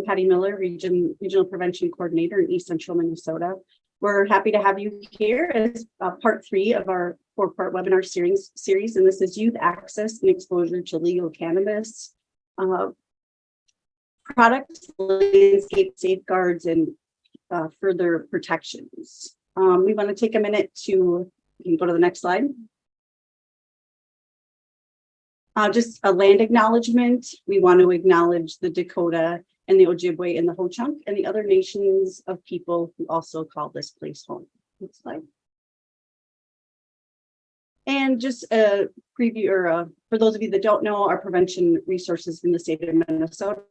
Patti Miller, Regional Prevention Coordinator in East Central Minnesota. We're happy to have you here as part 3 of our 4-part webinar series, and this is Youth Access and Exposure to Legal Cannabis Products, Landscape Safeguards, and further protections. We want to take a minute to, you can go to the next slide. Just a land acknowledgement. We want to acknowledge the Dakota and the Ojibwe and the Ho-Chunk and the other nations of people who also call this place home. Next slide. And just a preview, or for those of you that don't know, our prevention resources in the state of Minnesota,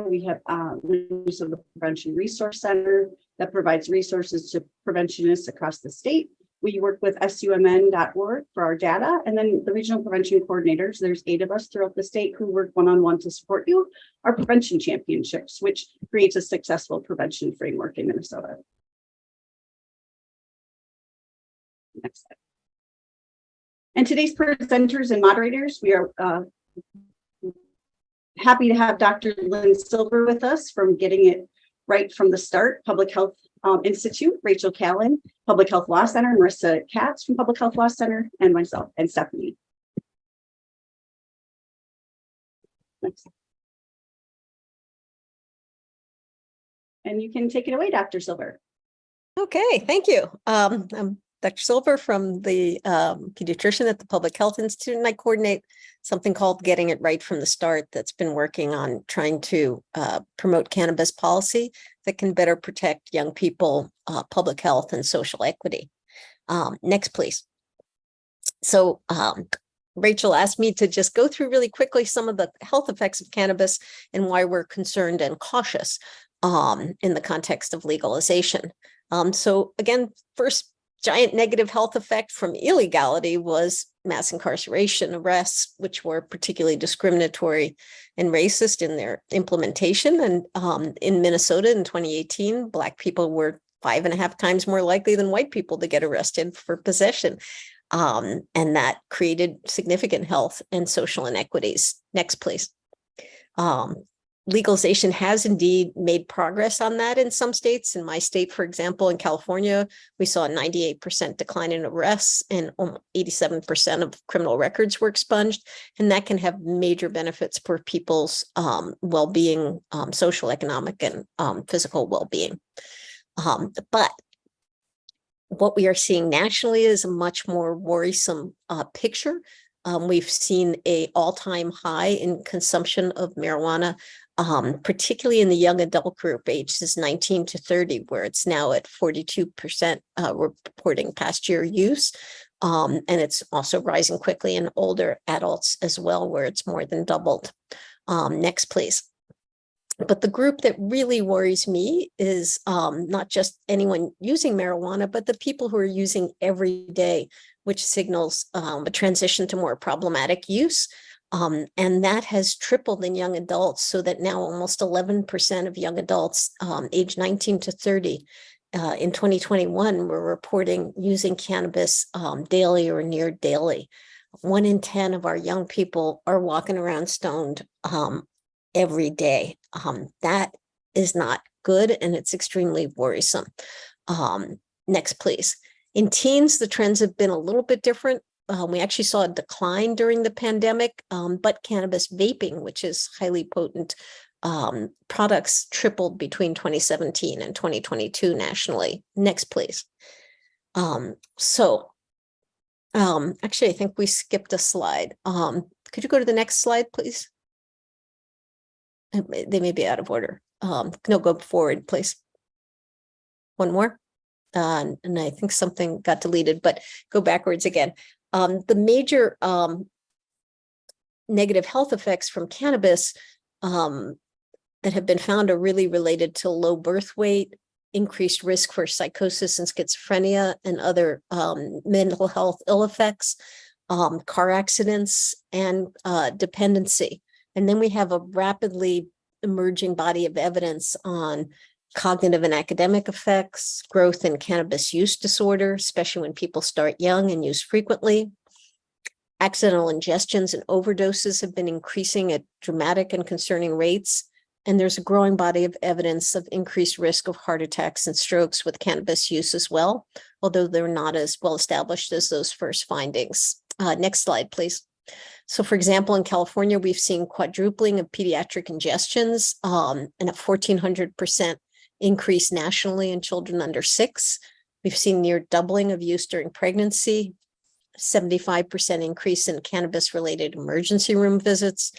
we have the Prevention Resource Center that provides resources to preventionists across the state. We work with sumn.org for our data, and then the regional prevention coordinators, there's 8 of us throughout the state who work one-on-one to support you, our prevention championships, which creates a successful prevention framework in Minnesota. Next slide. And today's presenters and moderators, we are happy to have Dr. Lynn Silver with us from Getting It Right from the Start, Public Health Institute, Rachel Callanan, Public Health Law Center, Marisa Katz from Public Health Law Center, and myself and Stephanie. Next. And you can take it away, Dr. Silver. Okay, thank you. I'm Dr. Silver from the pediatrician at the Public Health Institute, and I coordinate something called Getting It Right from the Start that's been working on trying to promote cannabis policy that can better protect young people, public health, and social equity. Next, please. So Rachel asked me to just go through really quickly some of the health effects of cannabis and why we're concerned and cautious in the context of legalization. So again, first giant negative health effect from illegality was mass incarceration arrests, which were particularly discriminatory and racist in their implementation. And in Minnesota in 2018, Black people were 5.5 times more likely than white people to get arrested for possession. And that created significant health and social inequities. Next, please. Legalization has indeed made progress on that in some states. In my state, for example, in California, we saw a 98% decline in arrests and 87% of criminal records were expunged. And that can have major benefits for people's well-being, social, economic, and physical well-being. But what we are seeing nationally is a much more worrisome picture. We've seen an all-time high in consumption of marijuana, particularly in the young adult group, ages 19 to 30, where it's now at 42% reporting past year use. And it's also rising quickly in older adults as well, where it's more than doubled. Next, please. But the group that really worries me is not just anyone using marijuana, but the people who are using every day, which signals a transition to more problematic use. And that has tripled in young adults, so that now almost 11% of young adults age 19 to 30 in 2021 were reporting using cannabis daily or near daily. 1 in 10 of our young people are walking around stoned every day. That is not good, and it's extremely worrisome. Next, please. In teens, the trends have been a little bit different. We actually saw a decline during the pandemic, but cannabis vaping, which is highly potent products, tripled between 2017 and 2022 nationally. Next, please. Actually, I think we skipped a slide. Could you go to the next slide, please? They may be out of order. No, go forward, please. One more. And I think something got deleted, but go backwards again. The major negative health effects from cannabis that have been found are really related to low birth weight, increased risk for psychosis and schizophrenia and other mental health ill effects, car accidents, and dependency. And then we have a rapidly emerging body of evidence on cognitive and academic effects, growth in cannabis use disorder, especially when people start young and use frequently. Accidental ingestions and overdoses have been increasing at dramatic and concerning rates. And there's a growing body of evidence of increased risk of heart attacks and strokes with cannabis use as well, although they're not as well established as those first findings. Next slide, please. So for example, in California, we've seen quadrupling of pediatric ingestions and a 1,400% increase nationally in children under 6. We've seen near doubling of use during pregnancy, 75% increase in cannabis-related emergency room visits,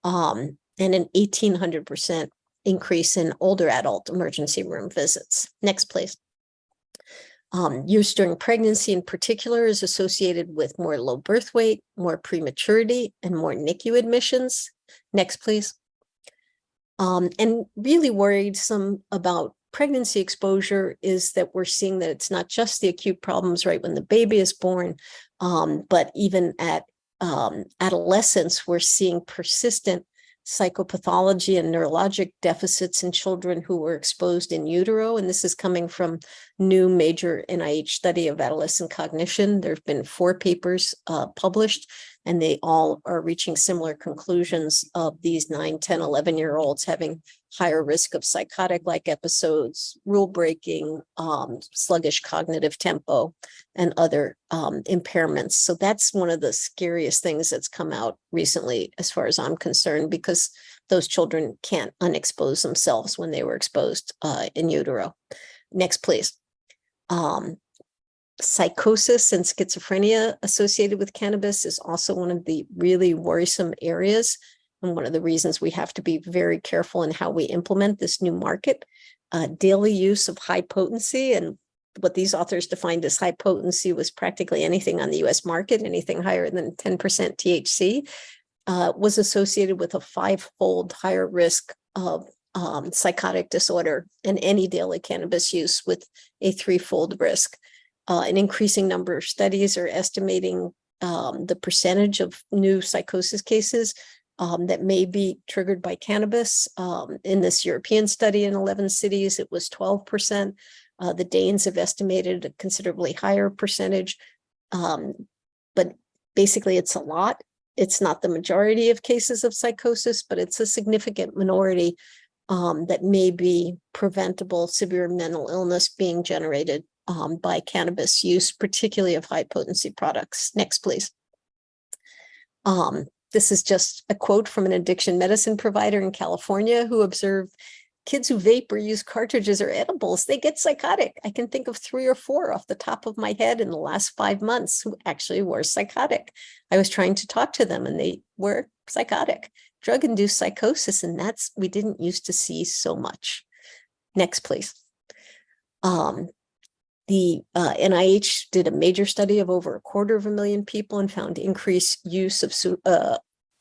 and an 1,800% increase in older adult emergency room visits. Next, please. Use during pregnancy in particular is associated with more low birth weight, more prematurity, and more NICU admissions. Next, please. And really worried some about pregnancy exposure is that we're seeing that it's not just the acute problems right when the baby is born, but even at adolescence, we're seeing persistent psychopathology and neurologic deficits in children who were exposed in utero. And this is coming from new major NIH study of adolescent cognition. There have been 4 papers published, and they all are reaching similar conclusions of these 9, 10, 11-year-olds having higher risk of psychotic-like episodes, rule breaking, sluggish cognitive tempo, and other impairments. So that's one of the scariest things that's come out recently, as far as I'm concerned, because those children can't unexpose themselves when they were exposed in utero. Next, please. Psychosis and schizophrenia associated with cannabis is also one of the really worrisome areas, and one of the reasons we have to be very careful in how we implement this new market. Daily use of high potency, and what these authors defined as high potency was practically anything on the US market, anything higher than 10% THC, was associated with a 5-fold higher risk of psychotic disorder and any daily cannabis use, with a 3-fold risk. An increasing number of studies are estimating the percentage of new psychosis cases that may be triggered by cannabis. In this European study in 11 cities, it was 12%. The Danes have estimated a considerably higher percentage, but basically it's a lot. It's not the majority of cases of psychosis, but it's a significant minority that may be preventable severe mental illness being generated by cannabis use, particularly of high potency products. Next, please. This is just a quote from an addiction medicine provider in California who observed kids who vape or use cartridges or edibles, they get psychotic. I can think of 3 or 4 off the top of my head in the last 5 months who actually were psychotic. I was trying to talk to them and they were psychotic, drug-induced psychosis, and that's, we didn't used to see so much. Next, please. The NIH did a major study of over 250,000 people and found increased use of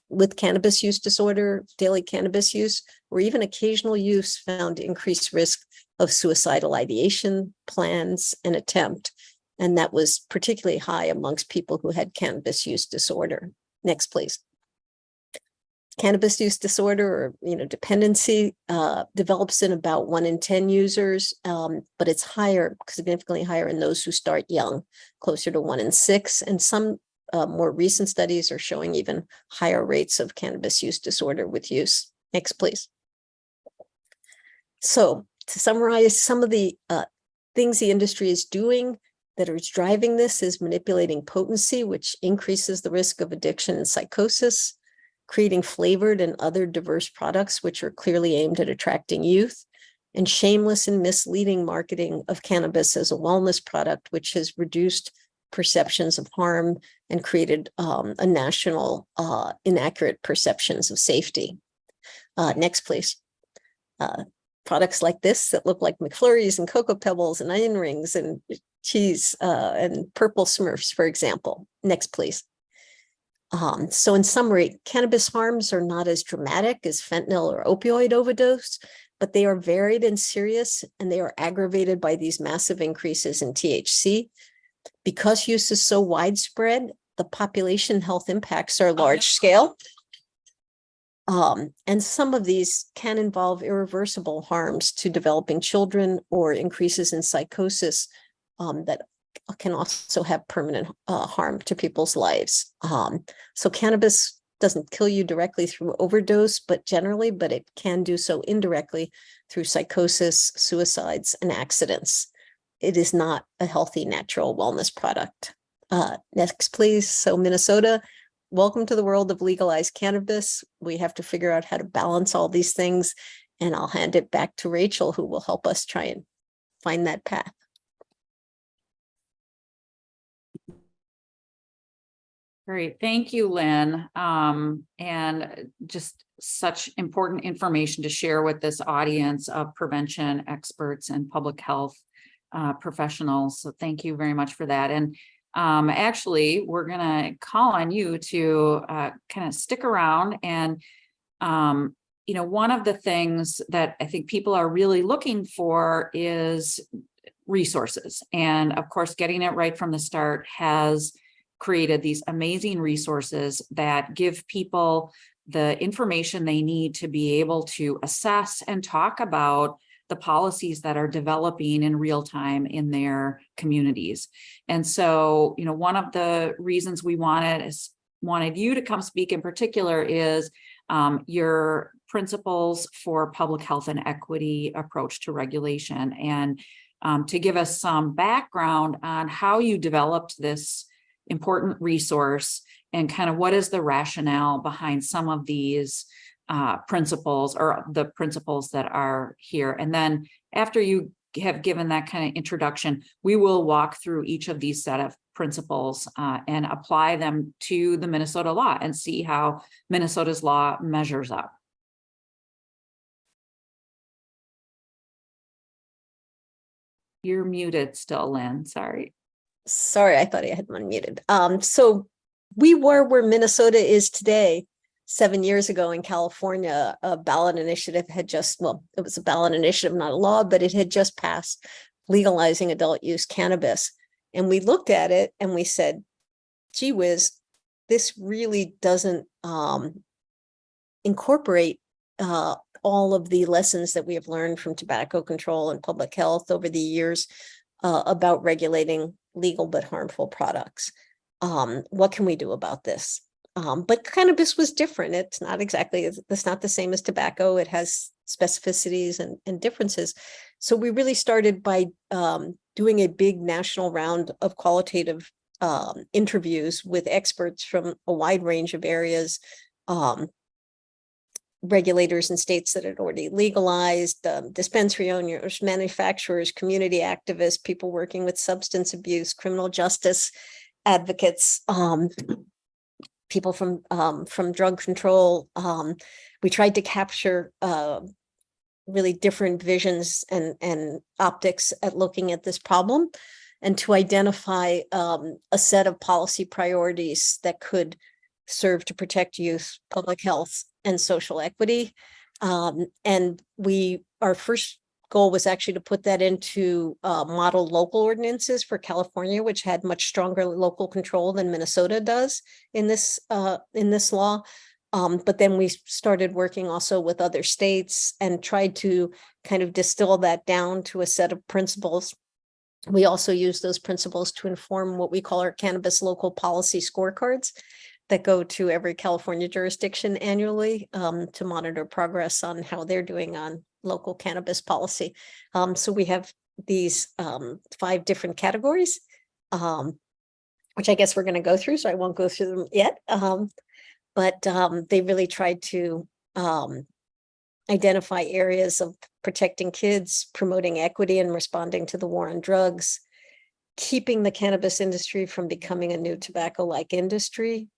with cannabis use disorder, daily cannabis use, or even occasional use found increased risk of suicidal ideation, plans, and attempt. And that was particularly high amongst people who had cannabis use disorder. Next, please. Cannabis use disorder, or dependency, develops in about 1 in 10 users, but it's higher, significantly higher in those who start young, closer to 1 in 6. And some more recent studies are showing even higher rates of cannabis use disorder with use. Next, please. So to summarize, some of the things the industry is doing that is driving this is manipulating potency, which increases the risk of addiction and psychosis, creating flavored and other diverse products, which are clearly aimed at attracting youth, and shameless and misleading marketing of cannabis as a wellness product, which has reduced perceptions of harm and created a national inaccurate perceptions of safety. Next, please. Products like this that look like McFlurries and Cocoa Pebbles and onion rings and cheese and purple Smurfs, for example. Next, please. So in summary, cannabis harms are not as dramatic as fentanyl or opioid overdose, but they are varied and serious, and they are aggravated by these massive increases in THC. Because use is so widespread, the population health impacts are large scale. And some of these can involve irreversible harms to developing children or increases in psychosis that can also have permanent harm to people's lives. So cannabis doesn't kill you directly through overdose, but it can do so indirectly through psychosis, suicides, and accidents. It is not a healthy, natural wellness product. Next, please. So Minnesota, welcome to the world of legalized cannabis. We have to figure out how to balance all these things, and I'll hand it back to Rachel, who will help us try and find that path. Great. Thank you, Lynn. And just such important information to share with this audience of prevention experts and public health professionals. So thank you very much for that. And actually, we're going to call on you to kind of stick around. And, one of the things that I think people are really looking for is resources. And of course, getting it right from the start has created these amazing resources that give people the information they need to be able to assess and talk about the policies that are developing in real time in their communities. And so, one of the reasons we wanted you to come speak in particular is your principles for public health and equity approach to regulation, and to give us some background on how you developed this important resource and kind of what is the rationale behind some of these principles, or the principles that are here. And then after you have given that kind of introduction, we will walk through each of these set of principles and apply them to the Minnesota law and see how Minnesota's law measures up. You're muted still, Lynn. Sorry. Sorry, I thought I had unmuted. So we were where Minnesota is today 7 years ago in California. A ballot initiative had just, it was a ballot initiative, not a law, but it had just passed legalizing adult use cannabis. And we looked at it and we said, gee whiz, this really doesn't incorporate all of the lessons that we have learned from tobacco control and public health over the years about regulating legal but harmful products. What can we do about this? But cannabis was different. It's not the same as tobacco. It has specificities and differences. So we really started by doing a big national round of qualitative interviews with experts from a wide range of areas, regulators in states that had already legalized, dispensary owners, manufacturers, community activists, people working with substance abuse, criminal justice advocates, people from drug control. We tried to capture really different visions and optics at looking at this problem, and to identify a set of policy priorities that could serve to protect youth, public health, and social equity. And our first goal was actually to put that into model local ordinances for California, which had much stronger local control than Minnesota does in this law. But then we started working also with other states and tried to kind of distill that down to a set of principles. We also use those principles to inform what we call our cannabis local policy scorecards that go to every California jurisdiction annually to monitor progress on how they're doing on local cannabis policy. So we have these 5 different categories, which I guess we're going to go through, so I won't go through them yet. But they really tried to identify areas of protecting kids, promoting equity and responding to the war on drugs, keeping the cannabis industry from becoming a new tobacco-like industry,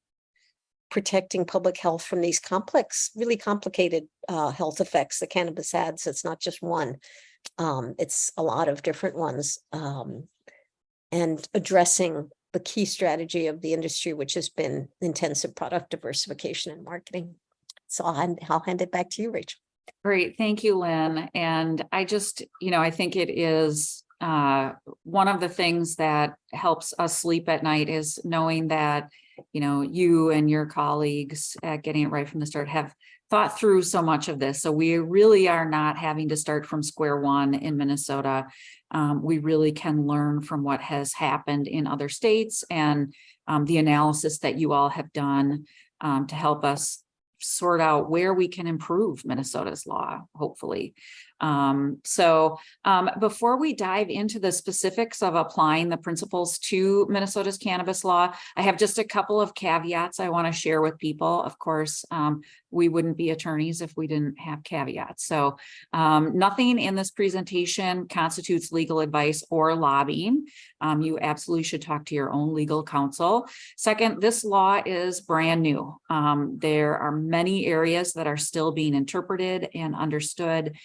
protecting public health from these really complicated health effects that cannabis has. It's not just one, it's a lot of different ones, and addressing the key strategy of the industry, which has been intensive product diversification and marketing. So I'll hand it back to you, Rachel. Great. Thank you, Lynn. And I just, I think it is one of the things that helps us sleep at night is knowing that, you and your colleagues at Getting It Right from the Start have thought through so much of this. So we really are not having to start from square one in Minnesota. We really can learn from what has happened in other states and the analysis that you all have done to help us sort out where we can improve Minnesota's law, hopefully. Before we dive into the specifics of applying the principles to Minnesota's cannabis law, I have just a couple of caveats I want to share with people. Of course, we wouldn't be attorneys if we didn't have caveats. So nothing in this presentation constitutes legal advice or lobbying. You absolutely should talk to your own legal counsel. Second, this law is brand new. There are many areas that are still being interpreted and understood.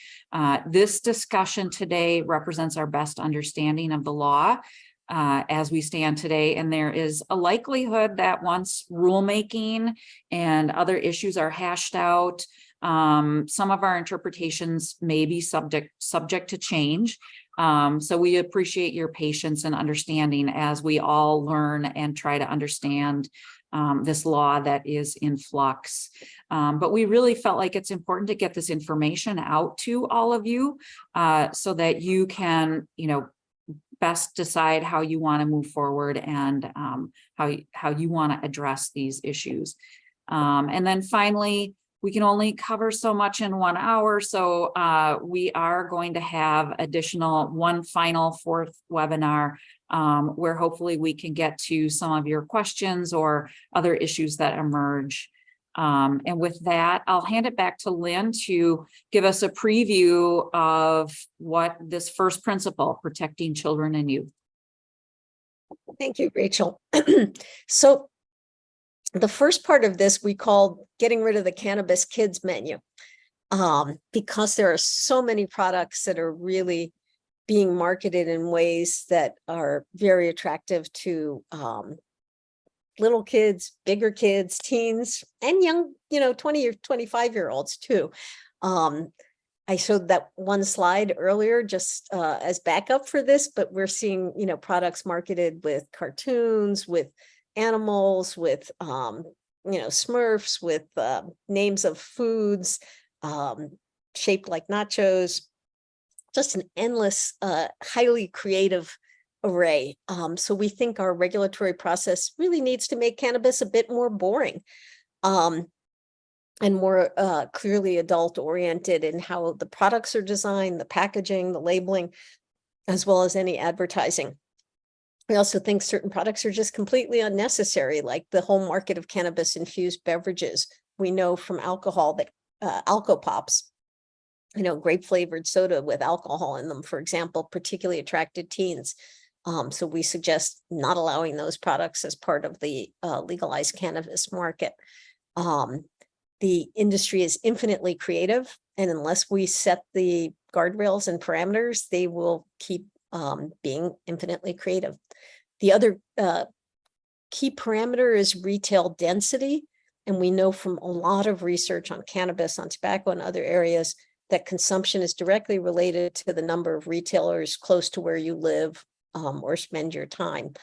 This discussion today represents our best understanding of the law as we stand today, and there is a likelihood that once rulemaking and other issues are hashed out, some of our interpretations may be subject to change. So we appreciate your patience and understanding as we all learn and try to understand this law that is in flux. But we really felt like it's important to get this information out to all of you so that you can, best decide how you want to move forward and how you want to address these issues. And then finally, we can only cover so much in 1 hour. So we are going to have one final fourth webinar where hopefully we can get to some of your questions or other issues that emerge. And with that, I'll hand it back to Lynn to give us a preview of what this first principle, protecting children and youth. Thank you, Rachel. So the first part of this we called getting rid of the cannabis kids menu, because there are so many products that are really being marketed in ways that are very attractive to little kids, bigger kids, teens, and young, 20 or 25-year-olds too. I showed that one slide earlier just as backup for this, but we're seeing, products marketed with cartoons, with animals, with, Smurfs, with names of foods shaped like nachos, just an endless, highly creative array. So we think our regulatory process really needs to make cannabis a bit more boring and more clearly adult oriented in how the products are designed, the packaging, the labeling, as well as any advertising. We also think certain products are just completely unnecessary, like the whole market of cannabis infused beverages. We know from alcohol that Alcopops, grape flavored soda with alcohol in them, for example, particularly attracted teens. So we suggest not allowing those products as part of the legalized cannabis market. The industry is infinitely creative, and unless we set the guardrails and parameters, they will keep being infinitely creative. The other key parameter is retail density. And we know from a lot of research on cannabis, on tobacco, and other areas that consumption is directly related to the number of retailers close to where you live or spend your time.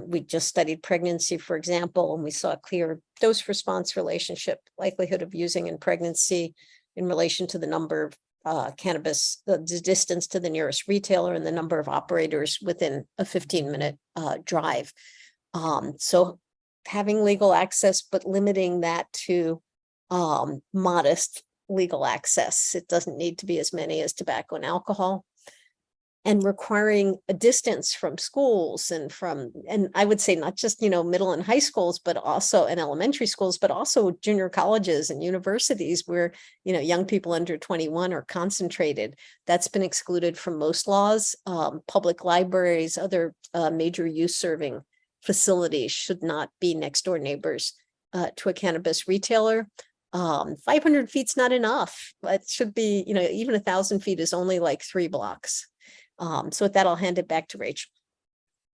We just studied pregnancy, for example, and we saw a clear dose response relationship, likelihood of using in pregnancy in relation to the number of cannabis, the distance to the nearest retailer, and the number of operators within a 15-minute drive. So having legal access, but limiting that to modest legal access. It doesn't need to be as many as tobacco and alcohol. And requiring a distance from schools and I would say not just, middle and high schools, but also in elementary schools, but also junior colleges and universities where, young people under 21 are concentrated. That's been excluded from most laws. Public libraries, other major youth serving facilities should not be next door neighbors to a cannabis retailer. 500 feet's not enough. It should be, even 1,000 feet is only like 3 blocks. So with that, I'll hand it back to Rachel.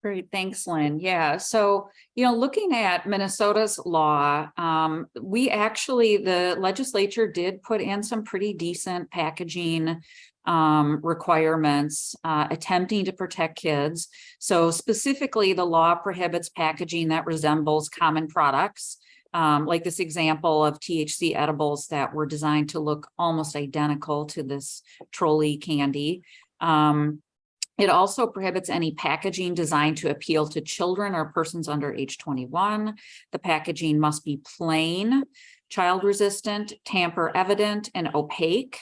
Great. Thanks, Lynn. Yeah. So, looking at Minnesota's law, the legislature did put in some pretty decent packaging requirements attempting to protect kids. So specifically, the law prohibits packaging that resembles common products, like this example of THC edibles that were designed to look almost identical to this trolley candy. It also prohibits any packaging designed to appeal to children or persons under age 21. The packaging must be plain, child resistant, tamper evident, and opaque.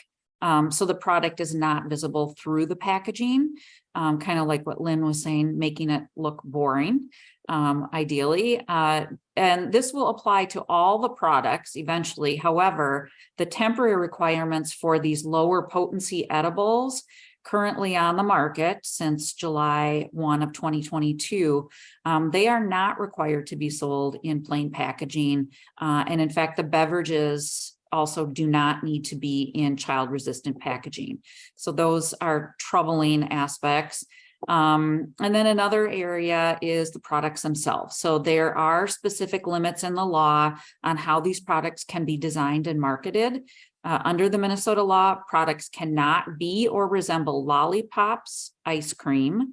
So the product is not visible through the packaging, kind of like what Lynn was saying, making it look boring, ideally. And this will apply to all the products eventually. However, the temporary requirements for these lower potency edibles currently on the market since July 1 of 2022, they are not required to be sold in plain packaging. And in fact, the beverages also do not need to be in child resistant packaging. So those are troubling aspects. And then another area is the products themselves. So there are specific limits in the law on how these products can be designed and marketed. Under the Minnesota law, products cannot be or resemble lollipops, ice cream.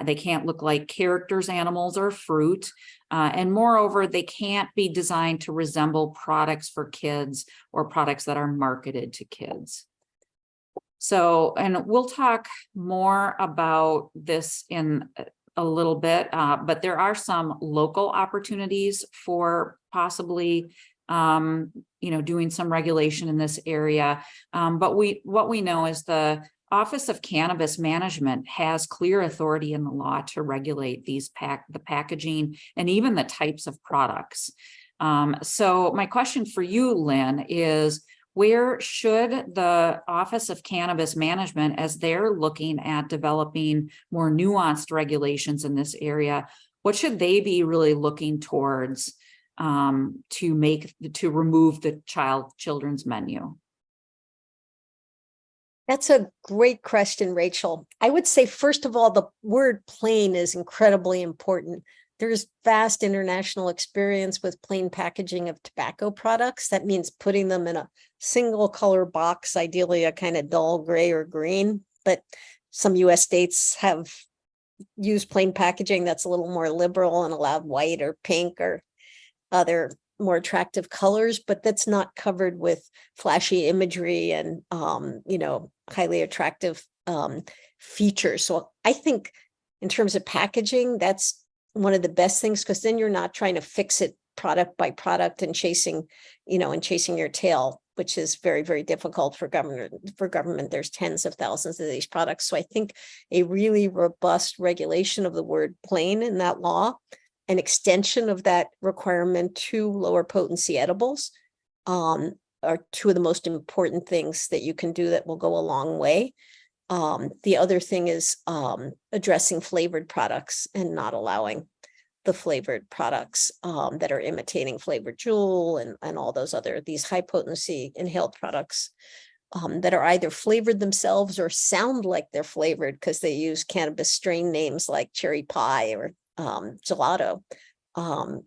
They can't look like characters, animals, or fruit. And moreover, they can't be designed to resemble products for kids or products that are marketed to kids. So, and we'll talk more about this in a little bit, but there are some local opportunities for possibly doing some regulation in this area. But what we know is the Office of Cannabis Management has clear authority in the law to regulate the packaging and even the types of products. So my question for you, Lynn, is where should the Office of Cannabis Management, as they're looking at developing more nuanced regulations in this area, what should they be really looking towards to remove the children's menu? That's a great question, Rachel. I would say, first of all, the word plain is incredibly important. There's vast international experience with plain packaging of tobacco products. That means putting them in a single color box, ideally a kind of dull gray or green. But some US states have used plain packaging that's a little more liberal and allowed white or pink or other more attractive colors, but that's not covered with flashy imagery and highly attractive features. So I think in terms of packaging, that's one of the best things, because then you're not trying to fix it product by product and chasing your tail, which is very, very difficult for government. There's tens of thousands of these products. So I think a really robust regulation of the word plain in that law, an extension of that requirement to lower potency edibles, are two of the most important things that you can do that will go a long way. The other thing is addressing flavored products and not allowing the flavored products that are imitating flavored Juul and all those these high potency inhaled products that are either flavored themselves or sound like they're flavored because they use cannabis strain names like cherry pie or gelato.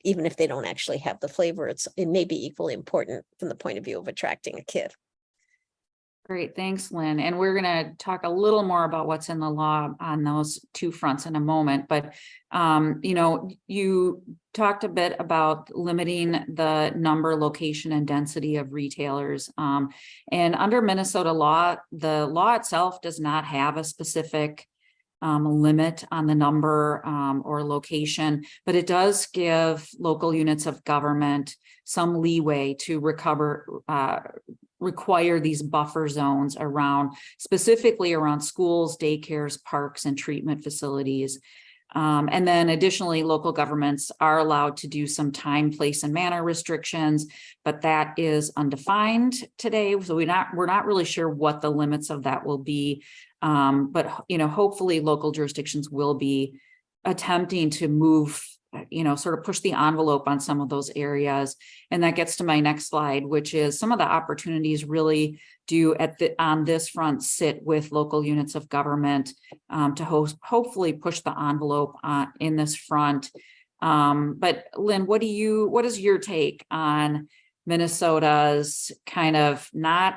Even if they don't actually have the flavor, it may be equally important from the point of view of attracting a kid. Great, thanks, Lynn. And we're going to talk a little more about what's in the law on those two fronts in a moment. But, you talked a bit about limiting the number, location, and density of retailers. And under Minnesota law, the law itself does not have a specific limit on the number or location, but it does give local units of government some leeway to require these buffer zones specifically around schools, daycares, parks, and treatment facilities. And then additionally, local governments are allowed to do some time, place, and manner restrictions, but that is undefined today. So we're not really sure what the limits of that will be. But hopefully local jurisdictions will be attempting to move, sort of push the envelope on some of those areas. And that gets to my next slide, which is some of the opportunities really do on this front sit with local units of government to hopefully push the envelope in this front. But Lynn, what is your take on Minnesota's kind of not,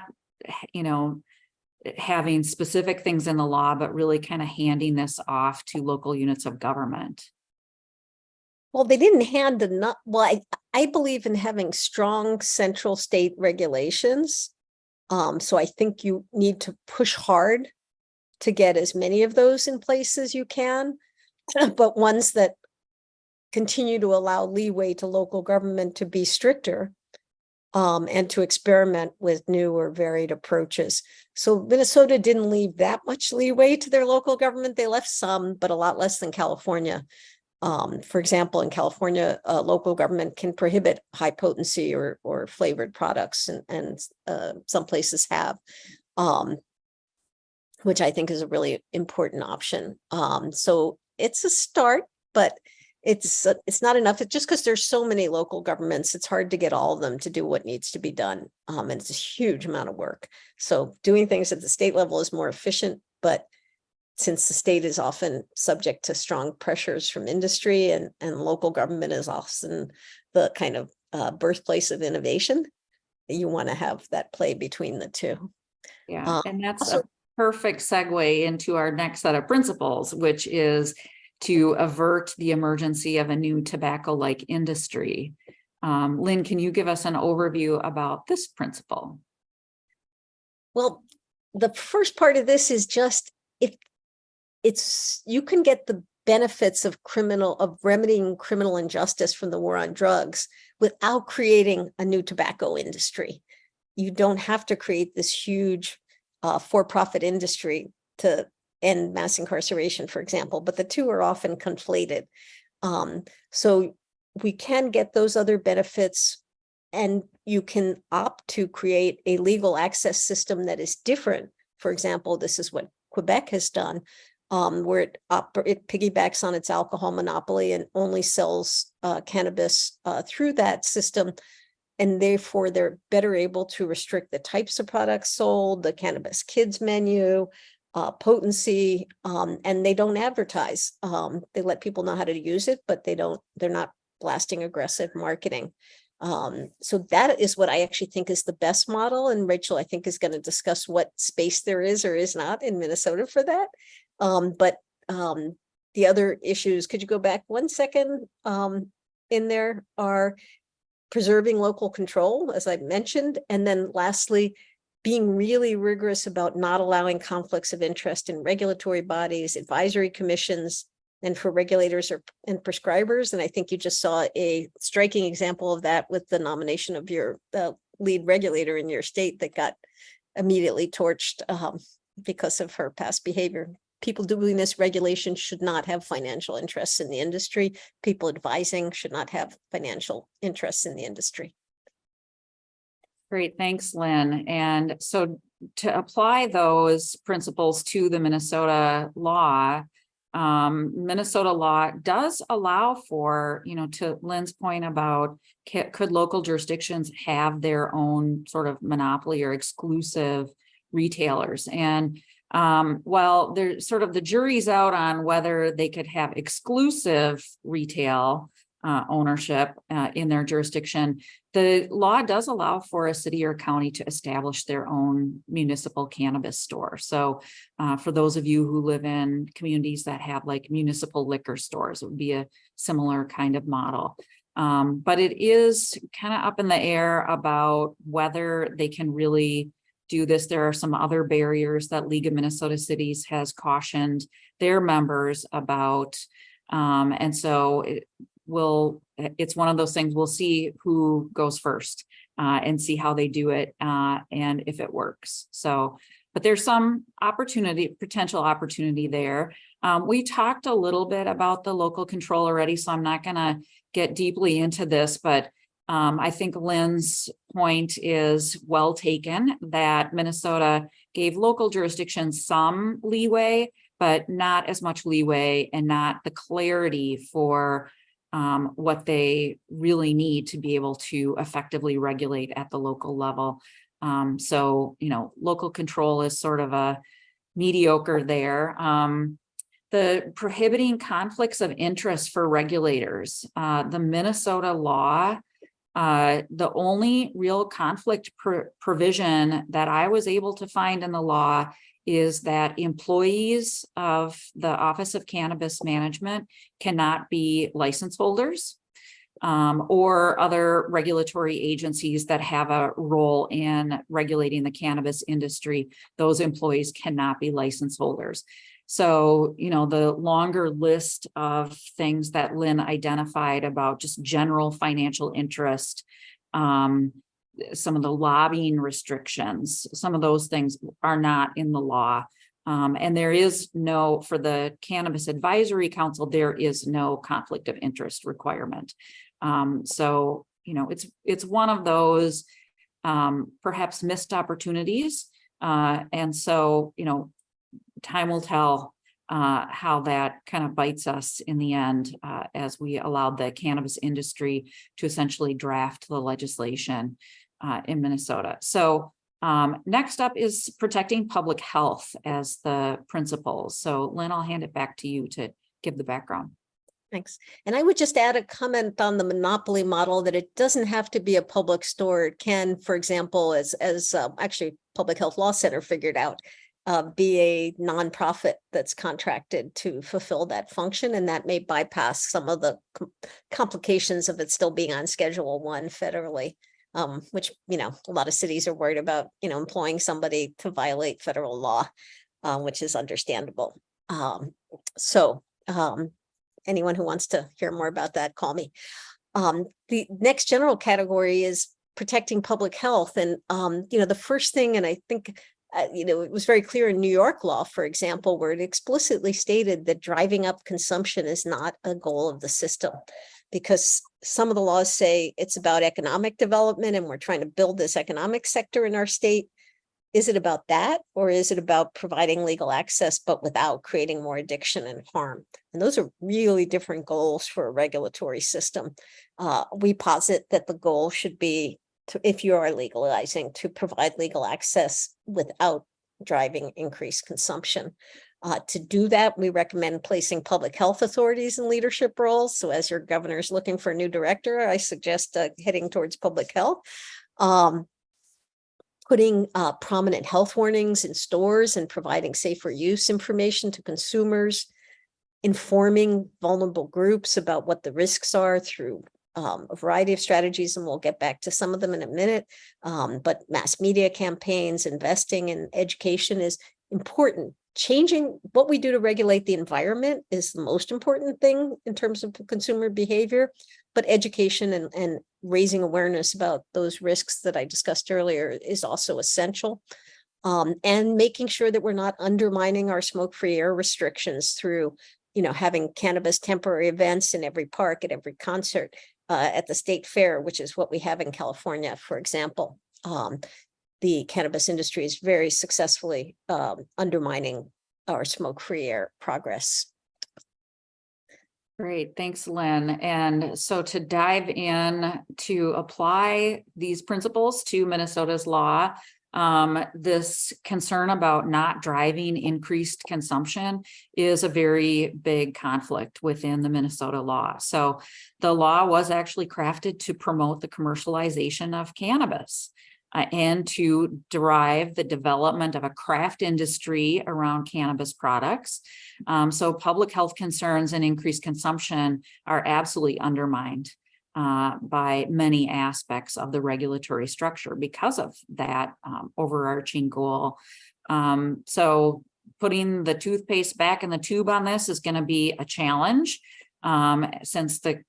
having specific things in the law, but really kind of handing this off to local units of government? Well, they didn't hand enough. Well, I believe in having strong central state regulations. So I think you need to push hard to get as many of those in place as you can, but ones that continue to allow leeway to local government to be stricter and to experiment with new or varied approaches. So Minnesota didn't leave that much leeway to their local government. They left some, but a lot less than California. For example, in California, local government can prohibit high potency or flavored products, and some places have, which I think is a really important option. So it's a start, but it's not enough. It's just because there's so many local governments, it's hard to get all of them to do what needs to be done. And it's a huge amount of work. So doing things at the state level is more efficient, but since the state is often subject to strong pressures from industry, and local government is often the kind of birthplace of innovation, you want to have that play between the two. Yeah, and that's also, a perfect segue into our next set of principles, which is to avert the emergency of a new tobacco-like industry. Lynn, can you give us an overview about this principle? Well, the first part of this is just, if you can get the benefits of remedying criminal injustice from the war on drugs without creating a new tobacco industry. You don't have to create this huge for-profit industry to end mass incarceration, for example, but the two are often conflated. So we can get those other benefits, and you can opt to create a legal access system that is different. For example, this is what Quebec has done, where it piggybacks on its alcohol monopoly and only sells cannabis through that system. And therefore, they're better able to restrict the types of products sold, the cannabis kids menu, potency, and they don't advertise. They let people know how to use it, but they're not blasting aggressive marketing. So that is what I actually think is the best model. And Rachel, I think, is going to discuss what space there is or is not in Minnesota for that. But the other issues, could you go back 1 second, in there are preserving local control, as I mentioned, and then lastly, being really rigorous about not allowing conflicts of interest in regulatory bodies, advisory commissions, and for regulators and prescribers. And I think you just saw a striking example of that with the nomination of your lead regulator in your state that got immediately torched because of her past behavior. People doing this regulation should not have financial interests in the industry. People advising should not have financial interests in the industry. Great, thanks, Lynn. And so to apply those principles to the Minnesota law does allow for, to Lynn's point about could local jurisdictions have their own sort of monopoly or exclusive retailers. And well, there's sort of the jury's out on whether they could have exclusive retail ownership in their jurisdiction. The law does allow for a city or county to establish their own municipal cannabis store. So for those of you who live in communities that have like municipal liquor stores, it would be a similar kind of model. But it is kind of up in the air about whether they can really do this. There are some other barriers that League of Minnesota Cities has cautioned their members about. And so it's one of those things, we'll see who goes first and see how they do it and if it works. So, but there's some potential opportunity there. We talked a little bit about the local control already, so I'm not gonna get deeply into this, but I think Lynn's point is well taken, that Minnesota gave local jurisdictions some leeway, but not as much leeway and not the clarity for what they really need to be able to effectively regulate at the local level. So, local control is sort of a mediocre there. The prohibiting conflicts of interest for regulators, the Minnesota law, the only real conflict provision that I was able to find in the law is that employees of the Office of Cannabis Management cannot be license holders. or other regulatory agencies that have a role in regulating the cannabis industry, those employees cannot be license holders. So, the longer list of things that Lynn identified about just general financial interest, some of the lobbying restrictions, some of those things are not in the law. And there is no, for the Cannabis Advisory Council, there is no conflict of interest requirement. So, it's one of those perhaps missed opportunities. And so, time will tell how that kind of bites us in the end, as we allowed the cannabis industry to essentially draft the legislation in Minnesota. So next up is protecting public health as the principles. So Lynn, I'll hand it back to you to give the background. Thanks. And I would just add a comment on the monopoly model that it doesn't have to be a public store. It can, for example, as actually Public Health Law Center figured out, be a nonprofit that's contracted to fulfill that function, and that may bypass some of the complications of it still being on Schedule I federally, which, a lot of cities are worried about, employing somebody to violate federal law, which is understandable. Anyone who wants to hear more about that, call me. The next general category is protecting public health. And, the first thing, and I think, it was very clear in New York law, for example, where it explicitly stated that driving up consumption is not a goal of the system, because some of the laws say it's about economic development and we're trying to build this economic sector in our state. Is it about that, or is it about providing legal access, but without creating more addiction and harm? And those are really different goals for a regulatory system. We posit that the goal should be, if you are legalizing, to provide legal access without driving increased consumption. To do that, we recommend placing public health authorities in leadership roles. So as your governor is looking for a new director, I suggest heading towards public health. Putting prominent health warnings in stores and providing safer use information to consumers, informing vulnerable groups about what the risks are through a variety of strategies, and we'll get back to some of them in a minute. But mass media campaigns, investing in education is important. Changing what we do to regulate the environment is the most important thing in terms of consumer behavior, but education and raising awareness about those risks that I discussed earlier is also essential. And making sure that we're not undermining our smoke-free air restrictions through, having cannabis temporary events in every park, at every concert, at the state fair, which is what we have in California, for example. The cannabis industry is very successfully undermining our smoke-free air progress. Great, thanks, Lynn. And so to dive in to apply these principles to Minnesota's law, this concern about not driving increased consumption is a very big conflict within the Minnesota law. So the law was actually crafted to promote the commercialization of cannabis and to drive the development of a craft industry around cannabis products. So public health concerns and increased consumption are absolutely undermined by many aspects of the regulatory structure because of that overarching goal. So putting the toothpaste back in the tube on this is going to be a challenge, since the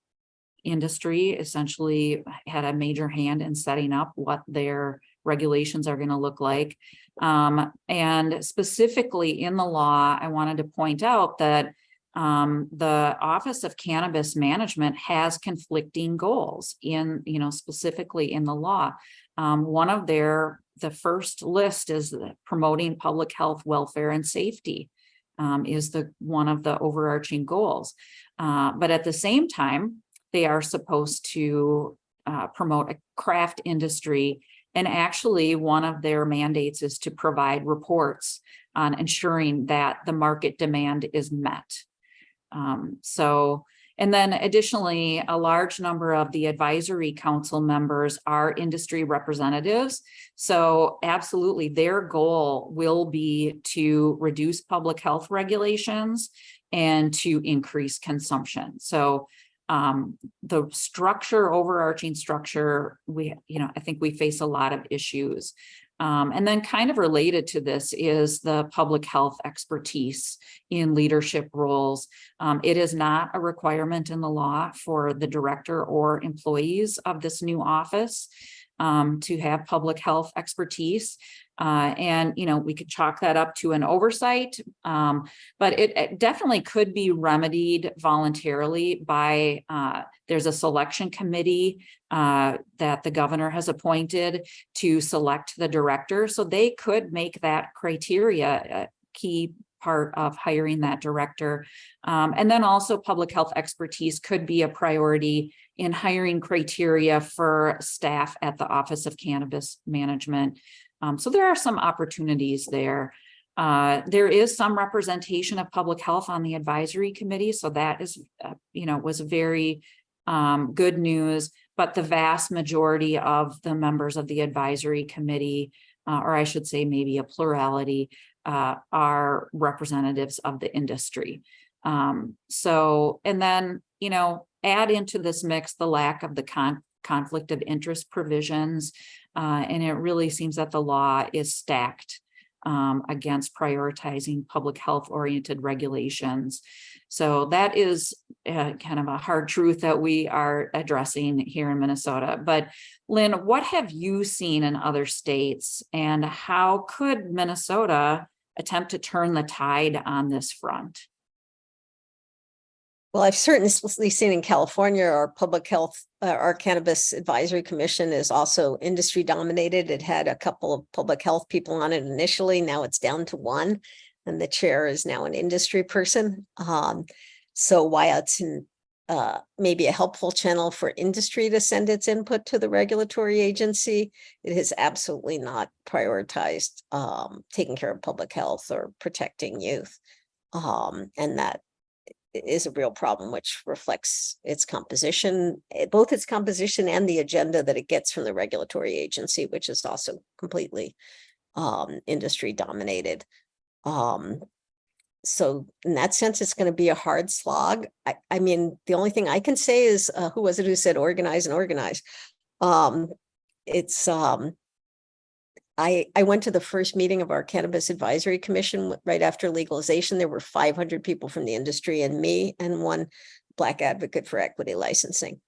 industry essentially had a major hand in setting up what their regulations are going to look like. And specifically in the law, I wanted to point out that the Office of Cannabis Management has conflicting goals in, specifically in the law. One of the first list is promoting public health, welfare, and safety is one of the overarching goals. But at the same time, they are supposed to promote a craft industry. And actually, one of their mandates is to provide reports on ensuring that the market demand is met. And then additionally, a large number of the advisory council members are industry representatives. So absolutely, their goal will be to reduce public health regulations and to increase consumption. So the structure, overarching structure, I think we face a lot of issues. And then kind of related to this is the public health expertise in leadership roles. It is not a requirement in the law for the director or employees of this new office to have public health expertise. And, we could chalk that up to an oversight, but it definitely could be remedied voluntarily by, there's a selection committee that the governor has appointed to select the director. So they could make that criteria a key part of hiring that director. And then also public health expertise could be a priority in hiring criteria for staff at the Office of Cannabis Management. So there are some opportunities there. There is some representation of public health on the advisory committee. So that is, was very good news, but the vast majority of the members of the advisory committee, or I should say maybe a plurality, are representatives of the industry. So, and then, add into this mix the lack of the conflict of interest provisions. And it really seems that the law is stacked against prioritizing public health oriented regulations. So that is kind of a hard truth that we are addressing here in Minnesota. But Lynn, what have you seen in other states, and how could Minnesota attempt to turn the tide on this front? Well, I've certainly seen in California, our public health, our Cannabis Advisory Commission is also industry dominated. It had a couple of public health people on it initially. Now it's down to one, and the chair is now an industry person. So while it's maybe a helpful channel for industry to send its input to the regulatory agency, it has absolutely not prioritized taking care of public health or protecting youth. And that is a real problem, which reflects its composition, both its composition and the agenda that it gets from the regulatory agency, which is also completely industry dominated. So in that sense, it's going to be a hard slog. I mean, the only thing I can say is, who was it who said organize and organize? I went to the first meeting of our Cannabis Advisory Commission right after legalization. There were 500 people from the industry and me and one Black advocate for equity licensing.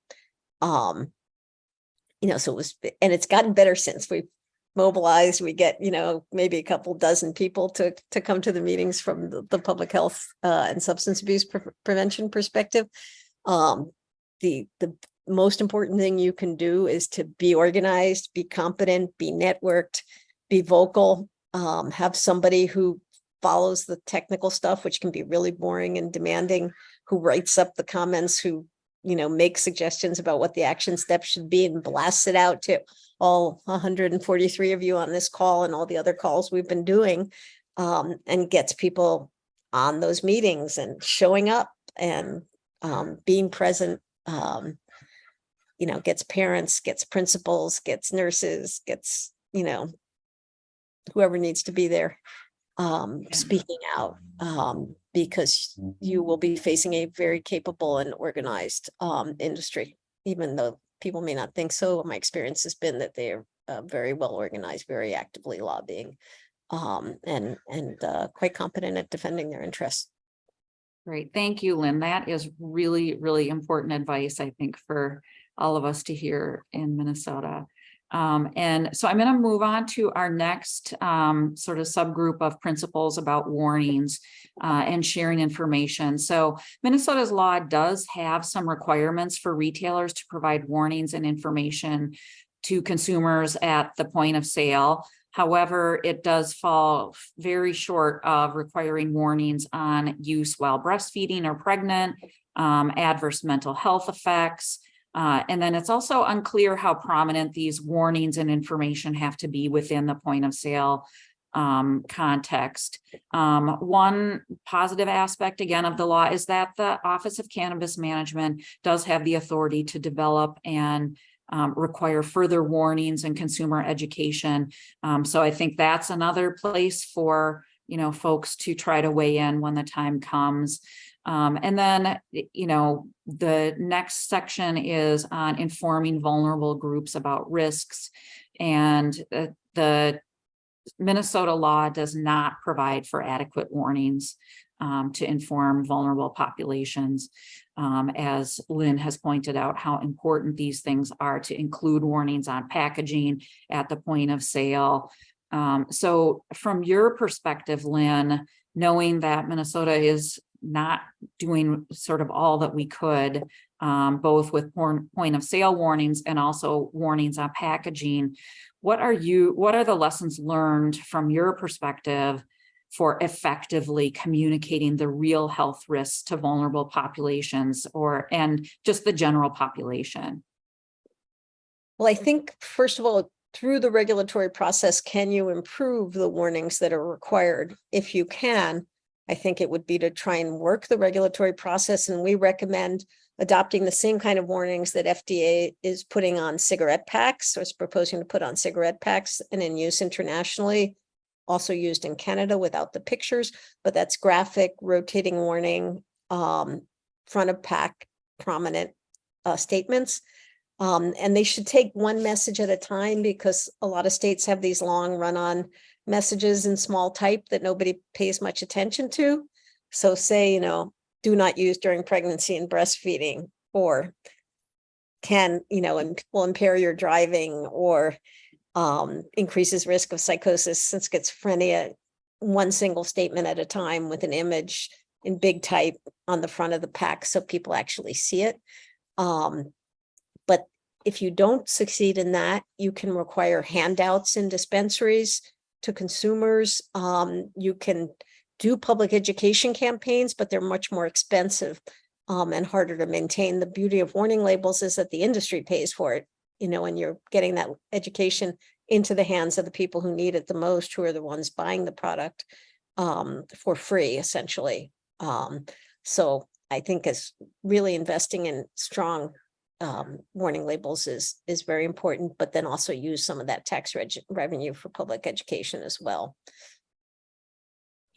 So it was, and it's gotten better since we mobilized. We get, maybe a couple dozen people to come to the meetings from the public health and substance abuse prevention perspective. The most important thing you can do is to be organized, be competent, be networked, be vocal, have somebody who follows the technical stuff, which can be really boring and demanding, who writes up the comments, who, makes suggestions about what the action steps should be and blasts it out to all 143 of you on this call and all the other calls we've been doing, and gets people on those meetings and showing up and being present. Gets parents, gets principals, gets nurses, gets, whoever needs to be there speaking out, because you will be facing a very capable and organized industry, even though people may not think so. My experience has been that they're very well organized, very actively lobbying, and quite competent at defending their interests. Great. Thank you, Lynn. That is really, really important advice, I think, for all of us to hear in Minnesota. And so I'm going to move on to our next sort of subgroup of principles about warnings and sharing information. So Minnesota's law does have some requirements for retailers to provide warnings and information to consumers at the point of sale. However, it does fall very short of requiring warnings on use while breastfeeding or pregnant, adverse mental health effects. And then it's also unclear how prominent these warnings and information have to be within the point of sale context. One positive aspect, again, of the law is that the Office of Cannabis Management does have the authority to develop and require further warnings and consumer education. So I think that's another place for, folks to try to weigh in when the time comes. And then, the next section is on informing vulnerable groups about risks. And the Minnesota law does not provide for adequate warnings to inform vulnerable populations. As Lynn has pointed out, how important these things are to include warnings on packaging at the point of sale. So from your perspective, Lynn, knowing that Minnesota is not doing sort of all that we could, both with point of sale warnings and also warnings on packaging, what are the lessons learned from your perspective for effectively communicating the real health risks to vulnerable populations and just the general population? Well, I think, first of all, through the regulatory process, can you improve the warnings that are required? If you can, I think it would be to try and work the regulatory process. And we recommend adopting the same kind of warnings that FDA is putting on cigarette packs, or is proposing to put on cigarette packs and in use internationally, also used in Canada without the pictures, but that's graphic, rotating warning, front of pack, prominent statements. And they should take one message at a time, because a lot of states have these long run-on messages in small type that nobody pays much attention to. So say, do not use during pregnancy and breastfeeding, or can, will impair your driving, or increases risk of psychosis and schizophrenia, one single statement at a time with an image in big type on the front of the pack so people actually see it. But if you don't succeed in that, you can require handouts in dispensaries to consumers. You can do public education campaigns, but they're much more expensive and harder to maintain. The beauty of warning labels is that the industry pays for it, and you're getting that education into the hands of the people who need it the most, who are the ones buying the product for free, essentially. So I think is really investing in strong warning labels is very important, but then also use some of that tax revenue for public education as well.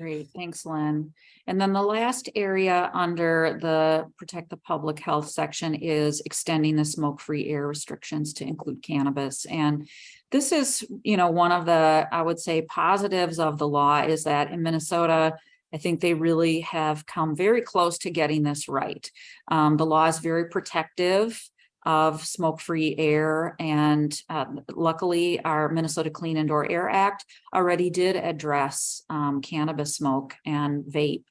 Great, thanks, Lynn. And then the last area under the Protect the Public Health section is extending the smoke-free air restrictions to include cannabis. And this is, one of the, I would say, positives of the law is that in Minnesota, I think they really have come very close to getting this right. The law is very protective of smoke-free air, and luckily our Minnesota Clean Indoor Air Act already did address cannabis smoke and vape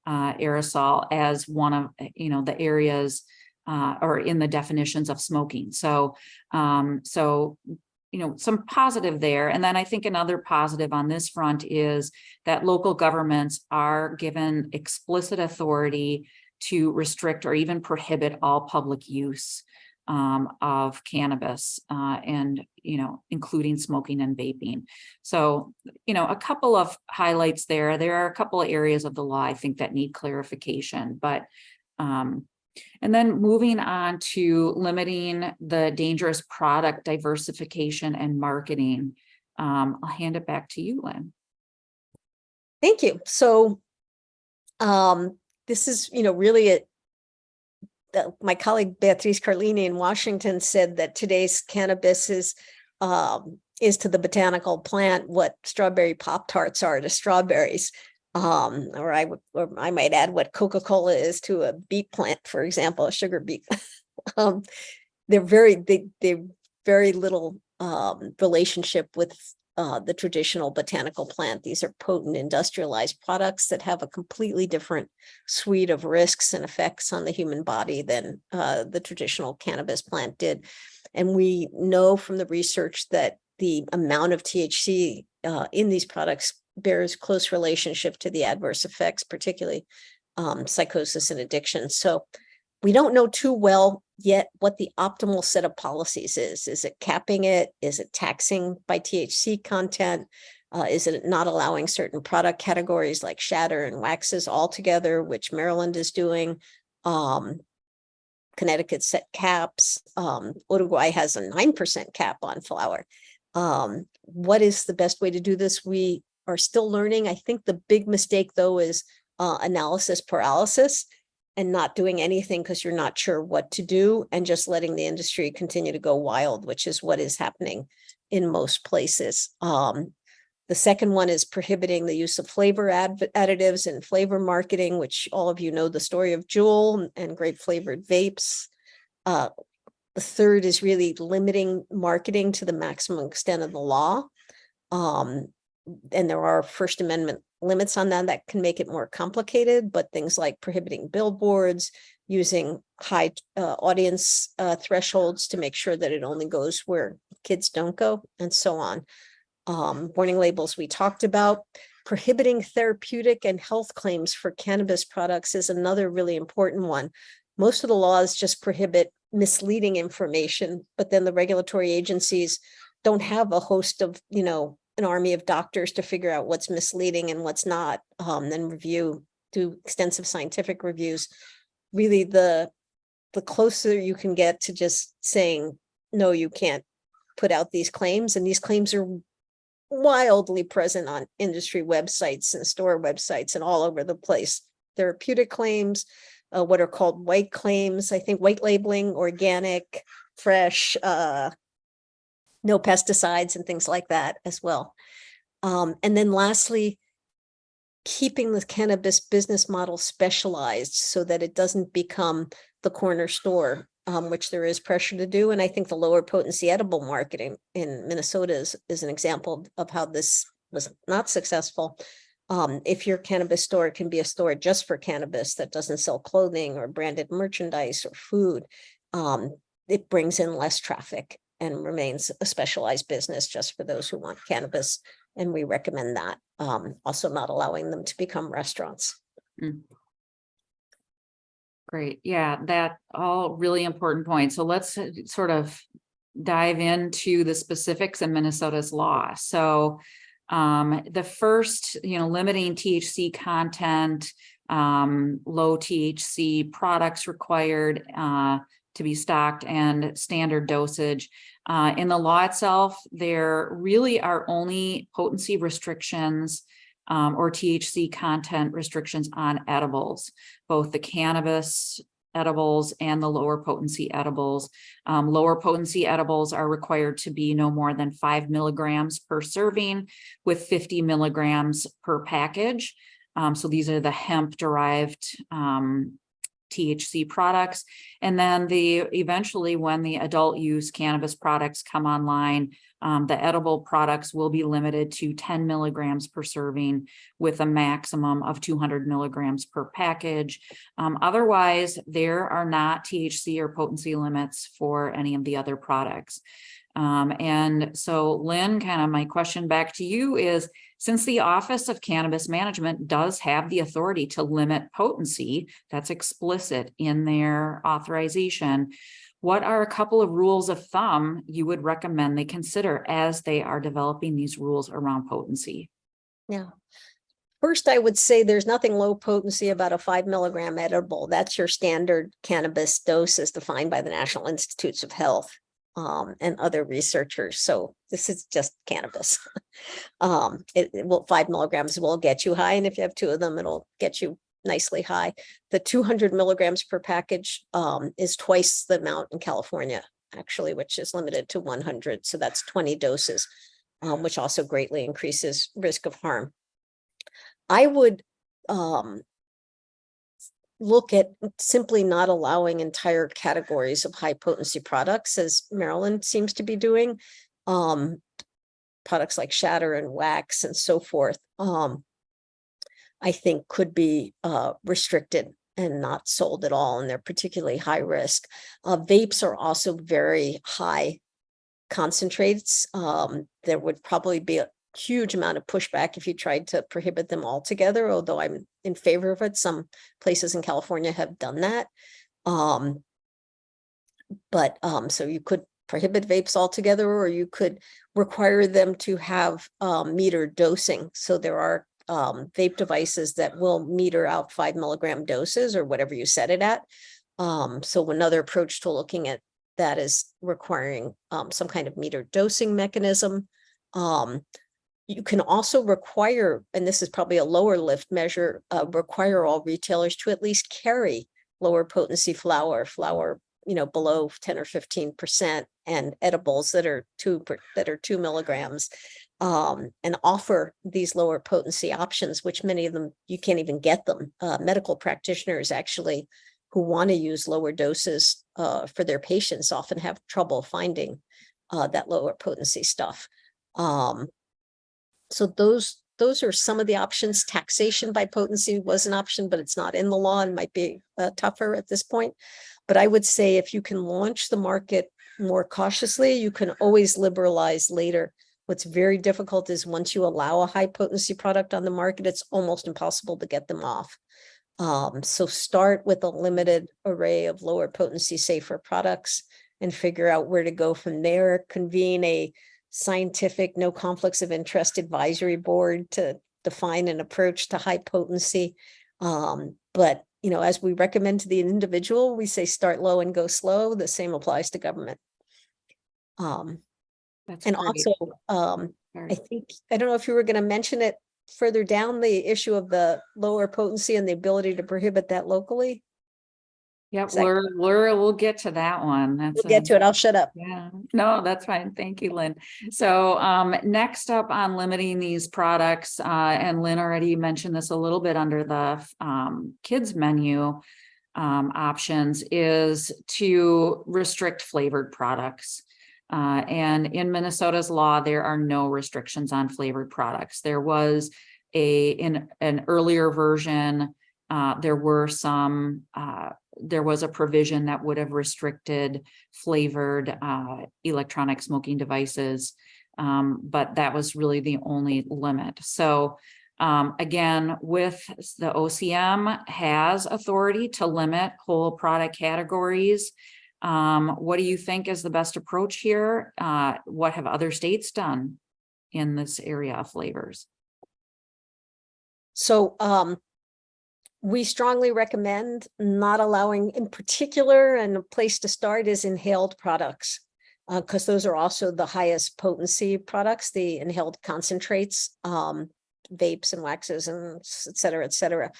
aerosol as one of the areas or in the definitions of smoking. So some positive there. And then I think another positive on this front is that local governments are given explicit authority to restrict or even prohibit all public use of cannabis and, including smoking and vaping. So, a couple of highlights there. There are a couple of areas of the law I think that need clarification, but and then moving on to limiting the dangerous product diversification and marketing. I'll hand it back to you, Lynn. Thank you. So this is, really my colleague Beatrice Carlini in Washington said that today's cannabis is to the botanical plant what strawberry Pop-Tarts are to strawberries. Or I might add what Coca-Cola is to a beet plant, for example, a sugar beet. They're very little relationship with the traditional botanical plant. These are potent industrialized products that have a completely different suite of risks and effects on the human body than the traditional cannabis plant did. And we know from the research that the amount of THC in these products bears close relationship to the adverse effects, particularly psychosis and addiction. So we don't know too well yet what the optimal set of policies is. Is it capping it? Is it taxing by THC content? Is it not allowing certain product categories like shatter and waxes altogether, which Maryland is doing? Connecticut set caps. Uruguay has a 9% cap on flower. What is the best way to do this? We are still learning. I think the big mistake, though, is analysis paralysis. and not doing anything because you're not sure what to do, and just letting the industry continue to go wild, which is what is happening in most places. The second one is prohibiting the use of flavor additives and flavor marketing, which all of you know the story of Juul and grape flavored vapes. The third is really limiting marketing to the maximum extent of the law. And there are First Amendment limits on that can make it more complicated, but things like prohibiting billboards, using high audience thresholds to make sure that it only goes where kids don't go, and so on. Warning labels we talked about. Prohibiting therapeutic and health claims for cannabis products is another really important one. Most of the laws just prohibit misleading information, but then the regulatory agencies don't have a host of, an army of doctors to figure out what's misleading and what's not, then do extensive scientific reviews. Really, the closer you can get to just saying, no, you can't put out these claims, and these claims are wildly present on industry websites and store websites and all over the place. Therapeutic claims, what are called white claims, I think white labeling, organic, fresh, no pesticides and things like that as well. And then lastly, keeping the cannabis business model specialized so that it doesn't become the corner store, which there is pressure to do. And I think the lower potency edible marketing in Minnesota is an example of how this was not successful. If your cannabis store can be a store just for cannabis that doesn't sell clothing or branded merchandise or food, it brings in less traffic and remains a specialized business just for those who want cannabis. And we recommend that. Also not allowing them to become restaurants. Great. Yeah, that all really important points. So let's sort of dive into the specifics in Minnesota's law. So the first, limiting THC content, low THC products required to be stocked, and standard dosage. In the law itself, there really are only potency restrictions or THC content restrictions on edibles, both the cannabis edibles and the lower potency edibles. Lower potency edibles are required to be no more than 5 milligrams per serving with 50 milligrams per package. So these are the hemp derived THC products. And then eventually when the adult use cannabis products come online, the edible products will be limited to 10 milligrams per serving with a maximum of 200 milligrams per package. Otherwise, there are not THC or potency limits for any of the other products. And so Lynn, kind of my question back to you is, since the Office of Cannabis Management does have the authority to limit potency, that's explicit in their authorization, what are a couple of rules of thumb you would recommend they consider as they are developing these rules around potency? Yeah. First, I would say there's nothing low potency about a 5 milligram edible. That's your standard cannabis dose as defined by the National Institutes of Health and other researchers. So this is just cannabis. 5 milligrams will get you high. And if you have 2 of them, it'll get you nicely high. The 200 milligrams per package is twice the amount in California, actually, which is limited to 100. So that's 20 doses, which also greatly increases risk of harm. I would look at simply not allowing entire categories of high potency products, as Maryland seems to be doing. Products like shatter and wax and so forth, I think could be restricted and not sold at all, and they're particularly high risk. Vapes are also very high concentrates. There would probably be a huge amount of pushback if you tried to prohibit them altogether, although I'm in favor of it. Some places in California have done that. So you could prohibit vapes altogether, or you could require them to have metered dosing. So there are vape devices that will meter out 5 milligram doses or whatever you set it at. So another approach to looking at that is requiring some kind of metered dosing mechanism. You can also require, and this is probably a lower lift measure, require all retailers to at least carry lower potency flower, below 10 or 15%, and edibles that are 2 milligrams, and offer these lower potency options, which many of them, you can't even get them. Medical practitioners actually who want to use lower doses for their patients often have trouble finding that lower potency stuff. So those are some of the options. Taxation by potency was an option, but it's not in the law and might be tougher at this point. But I would say if you can launch the market more cautiously, you can always liberalize later. What's very difficult is once you allow a high potency product on the market, it's almost impossible to get them off. So start with a limited array of lower potency, safer products and figure out where to go from there. Convene a scientific, no conflicts of interest advisory board to define an approach to high potency. But as we recommend to the individual, we say start low and go slow. The same applies to government. That's and great. also, I don't know if you were going to mention it further down, the issue of the lower potency and the ability to prohibit that locally. Yep, we'll get to that one. We'll get to it. I'll shut up. Yeah, no, that's fine. Thank you, Lynn. So next up on limiting these products, and Lynn already mentioned this a little bit under the kids menu options, is to restrict flavored products. And in Minnesota's law, there are no restrictions on flavored products. There was in an earlier version, there was a provision that would have restricted flavored electronic smoking devices, but that was really the only limit. So again, with the OCM has authority to limit whole product categories. What do you think is the best approach here? What have other states done in this area of flavors? So we strongly recommend not allowing, in particular, and a place to start is inhaled products, because those are also the highest potency products, the inhaled concentrates, vapes and waxes and et cetera,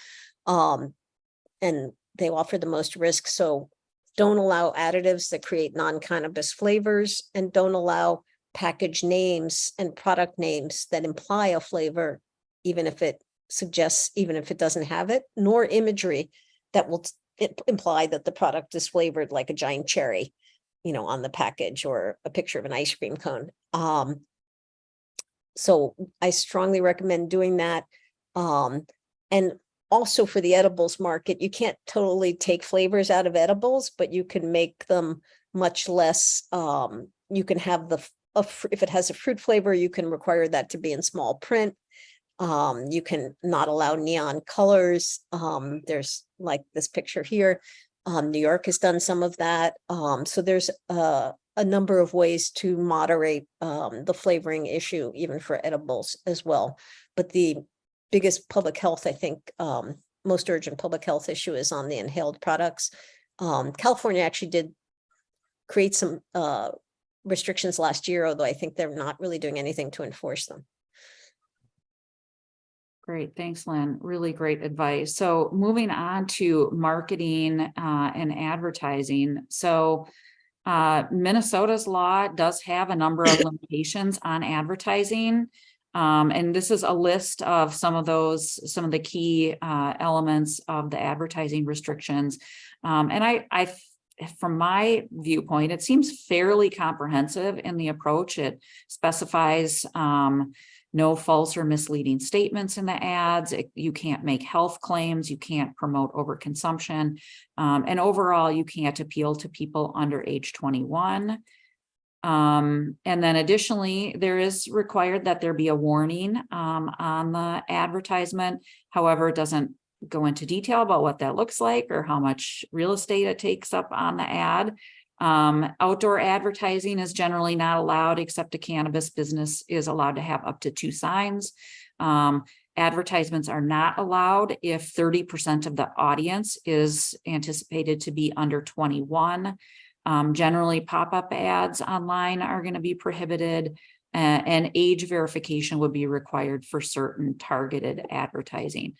and they offer the most risk. So don't allow additives that create non-cannabis flavors, and don't allow package names and product names that imply a flavor, even if it doesn't have it, nor imagery that will imply that the product is flavored like a giant cherry, on the package, or a picture of an ice cream cone. So I strongly recommend doing that. And also for the edibles market, you can't totally take flavors out of edibles, but you can make them much less. You can have if it has a fruit flavor, you can require that to be in small print. You can not allow neon colors. There's like this picture here. New York has done some of that. So there's a number of ways to moderate the flavoring issue, even for edibles as well. But the biggest public health, I think, most urgent public health issue is on the inhaled products. California actually did create some restrictions last year, although I think they're not really doing anything to enforce them. Great. Thanks, Lynn. Really great advice. So moving on to marketing and advertising. So Minnesota's law does have a number of limitations on advertising. And this is a list of some of the key elements of the advertising restrictions. And I from my viewpoint, it seems fairly comprehensive in the approach. It specifies no false or misleading statements in the ads. You can't make health claims. You can't promote overconsumption. And overall, you can't appeal to people under age 21. And then additionally, there is required that there be a warning on the advertisement. However, it doesn't go into detail about what that looks like or how much real estate it takes up on the ad. Outdoor advertising is generally not allowed, except a cannabis business is allowed to have up to 2 signs. Advertisements are not allowed if 30% of the audience is anticipated to be under 21. Generally, pop-up ads online are going to be prohibited, and age verification would be required for certain targeted advertising.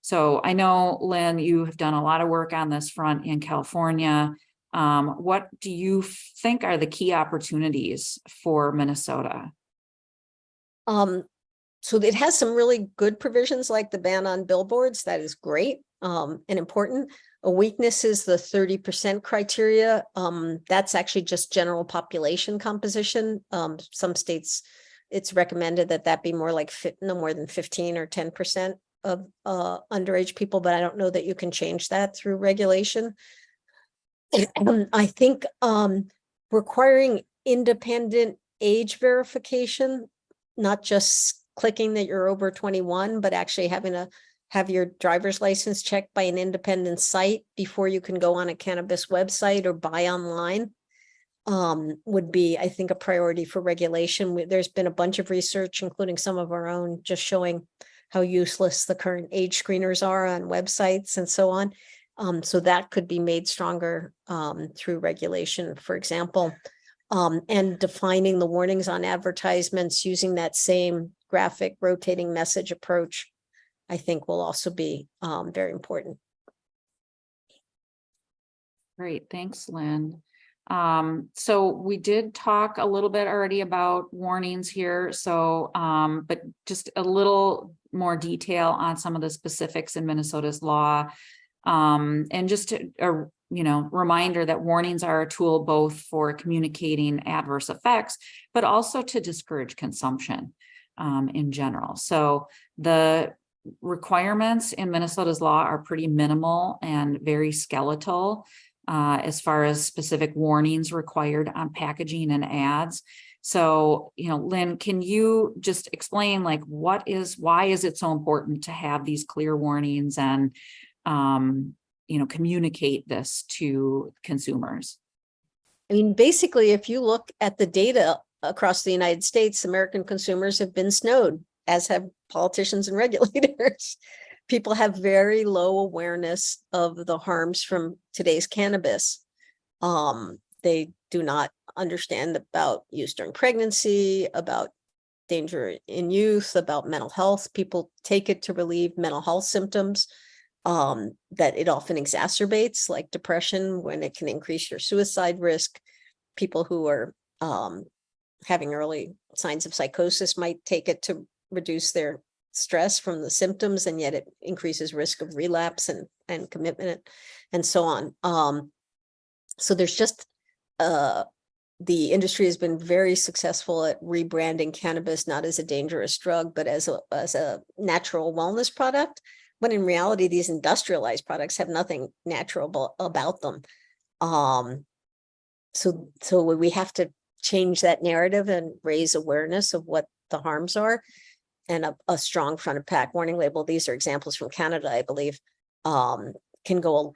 So I know, Lynn, you have done a lot of work on this front in California. What do you think are the key opportunities for Minnesota? So it has some really good provisions like the ban on billboards. That is great and important. A weakness is the 30% criteria. That's actually just general population composition. Some states, it's recommended that that be more like no more than 15 or 10% of underage people, but I don't know that you can change that through regulation. I think requiring independent age verification, not just clicking that you're over 21, but actually having to have your driver's license checked by an independent site before you can go on a cannabis website or buy online, would be, I think, a priority for regulation. There's been a bunch of research, including some of our own, just showing how useless the current age screeners are on websites and so on. So that could be made stronger through regulation, for example, and defining the warnings on advertisements using that same graphic rotating message approach, I think will also be very important. Great, thanks, Lynn. So we did talk a little bit already about warnings here. So, but just a little more detail on some of the specifics in Minnesota's law. And just a reminder that warnings are a tool both for communicating adverse effects, but also to discourage consumption in general. So the requirements in Minnesota's law are pretty minimal and very skeletal as far as specific warnings required on packaging and ads. So, Lynn, can you just explain why is it so important to have these clear warnings and communicate this to consumers? I mean, basically, if you look at the data across the United States, American consumers have been snowed, as have politicians and regulators. People have very low awareness of the harms from today's cannabis. They do not understand about use during pregnancy, about danger in youth, about mental health. People take it to relieve mental health symptoms that it often exacerbates, like depression, when it can increase your suicide risk. People who are having early signs of psychosis might take it to reduce their stress from the symptoms, and yet it increases risk of relapse and commitment and so on. So there's just the industry has been very successful at rebranding cannabis not as a dangerous drug, but as a natural wellness product. When in reality, these industrialized products have nothing natural about them. So we have to change that narrative and raise awareness of what the harms are. And a strong front of pack warning label, these are examples from Canada, I believe, can go,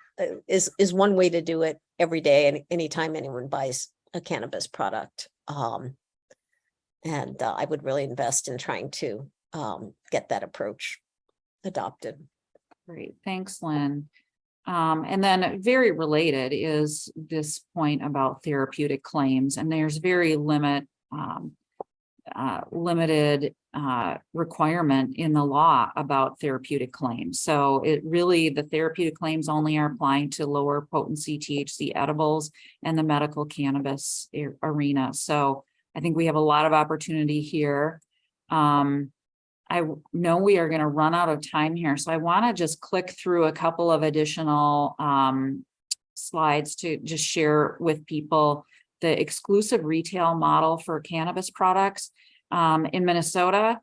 is one way to do it every day and anytime anyone buys a cannabis product. And I would really invest in trying to get that approach adopted. Great, thanks, Lynn. And then very related is this point about therapeutic claims, and there's very limited requirement in the law about therapeutic claims. So the therapeutic claims only are applying to lower potency THC edibles and the medical cannabis arena. So I think we have a lot of opportunity here. I know we are going to run out of time here, so I want to just click through a couple of additional slides to just share with people the exclusive retail model for cannabis products in Minnesota.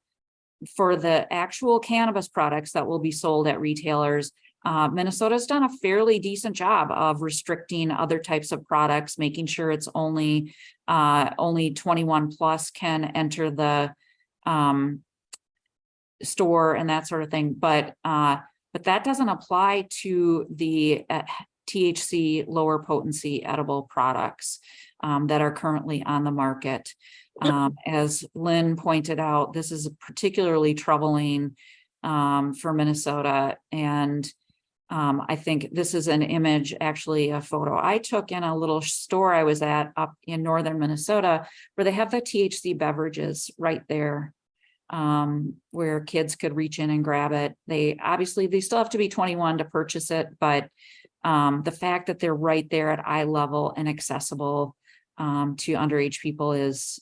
For the actual cannabis products that will be sold at retailers, Minnesota's done a fairly decent job of restricting other types of products, making sure it's only 21 plus can enter the store and that sort of thing. But that doesn't apply to the THC lower potency edible products that are currently on the market. As Lynn pointed out, this is particularly troubling for Minnesota. And I think this is an image, actually a photo I took in a little store I was at up in northern Minnesota, where they have the THC beverages right there. where kids could reach in and grab it. They still have to be 21 to purchase it, but the fact that they're right there at eye level and accessible to underage people is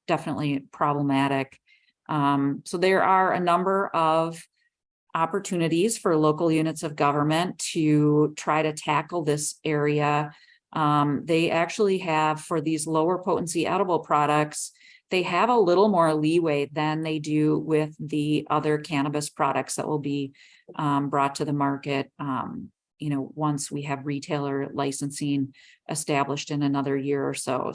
definitely problematic. So there are a number of opportunities for local units of government to try to tackle this area. They actually have, for these lower potency edible products, they have a little more leeway than they do with the other cannabis products that will be brought to the market, once we have retailer licensing established in another year or so.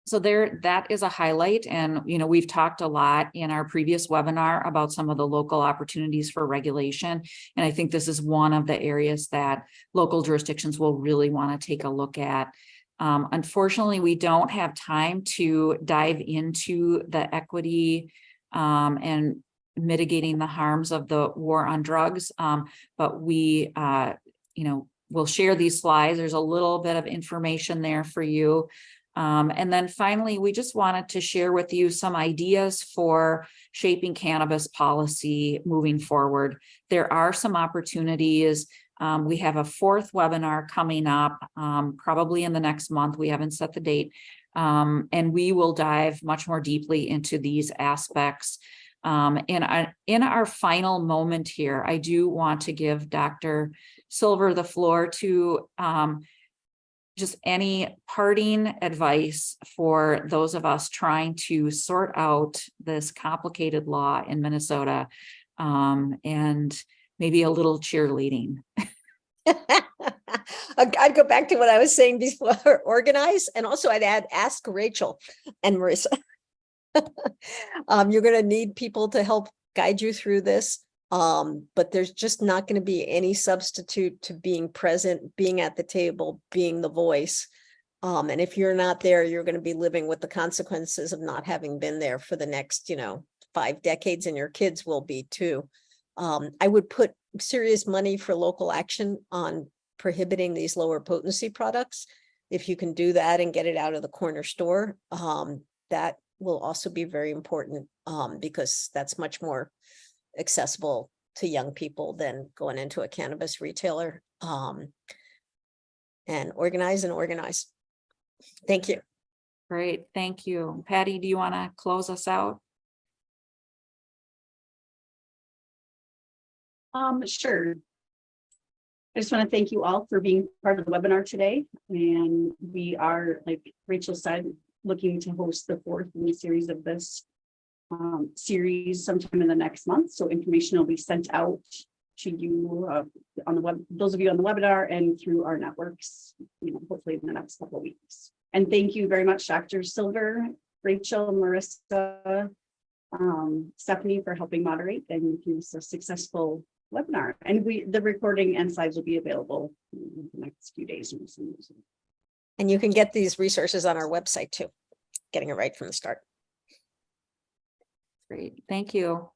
So there, that is a highlight. And, we've talked a lot in our previous webinar about some of the local opportunities for regulation. And I think this is one of the areas that local jurisdictions will really want to take a look at. Unfortunately, we don't have time to dive into the equity and mitigating the harms of the war on drugs. But we, we'll share these slides. There's a little bit of information there for you. And then finally, we just wanted to share with you some ideas for shaping cannabis policy moving forward. There are some opportunities. We have a fourth webinar coming up, probably in the next month. We haven't set the date. And we will dive much more deeply into these aspects. In our final moment here, I do want to give Dr. Silver the floor to just any parting advice for those of us trying to sort out this complicated law in Minnesota, and maybe a little cheerleading. I'd go back to what I was saying before, organize, and also I'd add, ask Rachel and Marisa. You're going to need people to help guide you through this. But there's just not going to be any substitute to being present, being at the table, being the voice. And if you're not there, you're going to be living with the consequences of not having been there for the next, 5 decades, and your kids will be too. I would put serious money for local action on prohibiting these lower potency products. If you can do that and get it out of the corner store, that will also be very important, because that's much more accessible to young people than going into a cannabis retailer. And organize. Thank you. Great, thank you. Patti, do you want to close us out? Sure. I just want to thank you all for being part of the webinar today. And we are, like Rachel said, looking to host the fourth in the series of this series sometime in the next month. So information will be sent out to you on the web, those of you on the webinar, and through our networks, hopefully in the next couple of weeks. And thank you very much, Dr. Silver, Rachel, Marisa, Stephanie, for helping moderate and making this a successful webinar. And the recording and slides will be available in the next few days. And you can get these resources on our website too, getting it right from the start. Great, thank you.